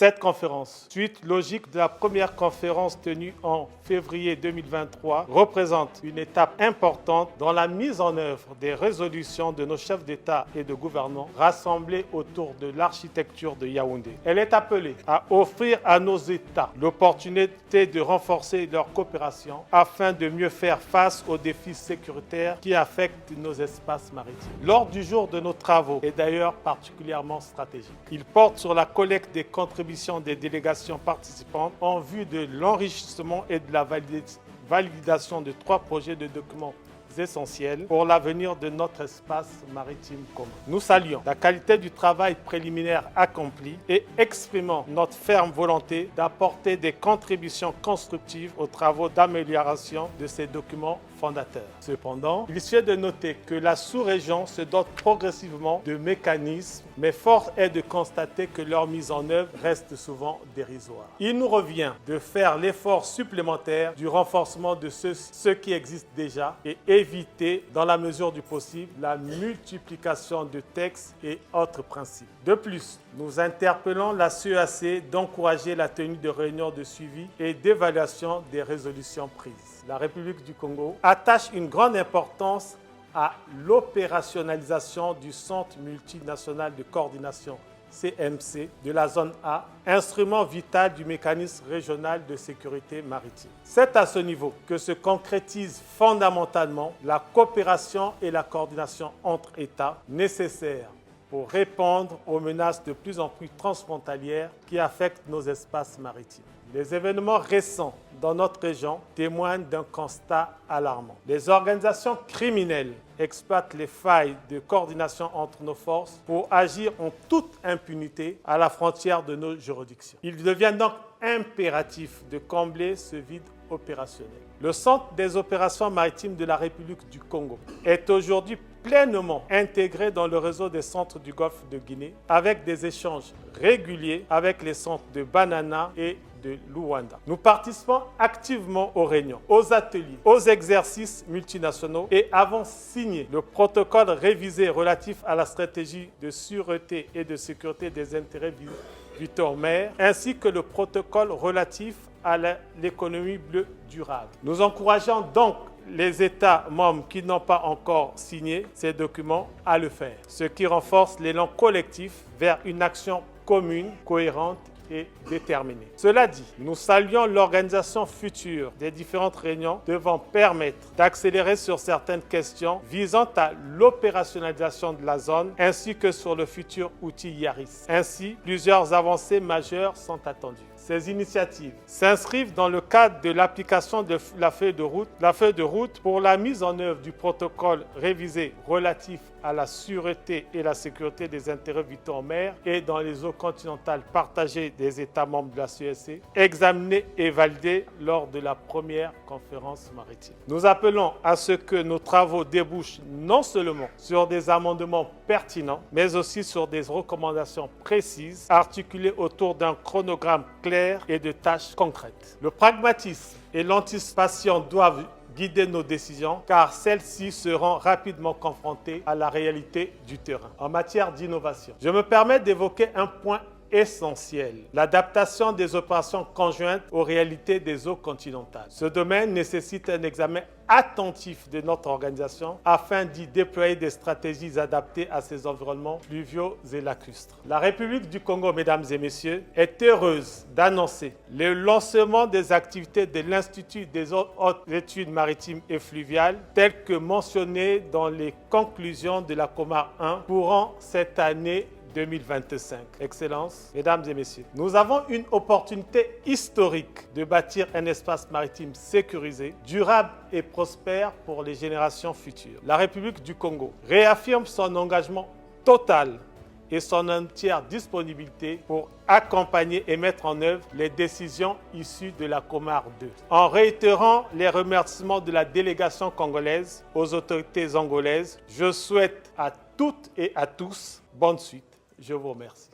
Cette conférence, suite logique de la première conférence tenue en février 2023, représente une étape importante dans la mise en œuvre des résolutions de nos chefs d'État et de gouvernement rassemblés autour de l'architecture de Yaoundé. Elle est appelée à offrir à nos États l'opportunité de renforcer leur coopération afin de mieux faire face aux défis sécuritaires qui affectent nos espaces maritimes. L'ordre du jour de nos travaux est d'ailleurs particulièrement stratégique. Il porte sur la collecte des contributions des délégations participantes en vue de l'enrichissement et de la validation de 3 projets de documents essentiels pour l'avenir de notre espace maritime commun. Nous saluons la qualité du travail préliminaire accompli et exprimons notre ferme volonté d'apporter des contributions constructives aux travaux d'amélioration de ces documents fondateurs. Cependant, il suffit de noter que la sous-région se dote progressivement de mécanismes, mais force est de constater que leur mise en œuvre reste souvent dérisoire. Il nous revient de faire l'effort supplémentaire du renforcement de ce qui existe déjà et éviter, dans la mesure du possible, la multiplication de textes et autres principes. De plus, nous interpellons la CEAC d'encourager la tenue de réunions de suivi et d'évaluation des résolutions prises. La République du Congo attache une grande importance à l'opérationnalisation du Centre multinational de coordination CMC de la zone A, instrument vital du mécanisme régional de sécurité maritime. C'est à ce niveau que se concrétise fondamentalement la coopération et la coordination entre États nécessaires pour répondre aux menaces de plus en plus transfrontalières qui affectent nos espaces maritimes. Les événements récents dans notre région témoignent d'un constat alarmant. Les organisations criminelles exploitent les failles de coordination entre nos forces pour agir en toute impunité à la frontière de nos juridictions. Il devient donc impératif de combler ce vide opérationnel. Le Centre des opérations maritimes de la République du Congo est aujourd'hui pleinement intégré dans le réseau des centres du Golfe de Guinée avec des échanges réguliers avec les centres de Banana et de Luanda. Nous participons activement aux réunions, aux ateliers, aux exercices multinationaux et avons signé le protocole révisé relatif à la stratégie de sûreté et de sécurité des intérêts vitaux en mer, ainsi que le protocole relatif à l'économie bleue durable. Nous encourageons donc les États membres qui n'ont pas encore signé ces documents à le faire, ce qui renforce l'élan collectif vers une action commune, cohérente et déterminée. Cela dit, nous saluons l'organisation future des différentes réunions devant permettre d'accélérer sur certaines questions visant à l'opérationnalisation de la zone ainsi que sur le futur outil IARIS. Ainsi, plusieurs avancées majeures sont attendues. Ces initiatives s'inscrivent dans le cadre de l'application de la feuille de route pour la mise en œuvre du protocole révisé relatif à la sûreté et la sécurité des intérêts vitaux en mer et dans les eaux continentales partagées des États membres de la CEAC, examiné et validé lors de la première conférence maritime. Nous appelons à ce que nos travaux débouchent non seulement sur des amendements pertinents, mais aussi sur des recommandations précises articulées autour d'un chronogramme clair et de tâches concrètes. Le pragmatisme et l'anticipation doivent guider nos décisions car celles-ci seront rapidement confrontées à la réalité du terrain. En matière d'innovation, je me permets d'évoquer un point essentiel, l'adaptation des opérations conjointes aux réalités des eaux continentales. Ce domaine nécessite un examen attentif de notre organisation afin d'y déployer des stratégies adaptées à ces environnements fluviaux et lacustres. La République du Congo, mesdames et messieurs, est heureuse d'annoncer le lancement des activités de l'Institut des hautes études maritimes et fluviales telles que mentionnées dans les conclusions de la COMAR 1 courant cette année 2025. Excellences, mesdames et messieurs, nous avons une opportunité historique de bâtir un espace maritime sécurisé, durable et prospère pour les générations futures. La République du Congo réaffirme son engagement total et son entière disponibilité pour accompagner et mettre en œuvre les décisions issues de la COMAR 2. En réitérant les remerciements de la délégation congolaise aux autorités angolaises, je souhaite à toutes et à tous bonne suite. Je vous remercie.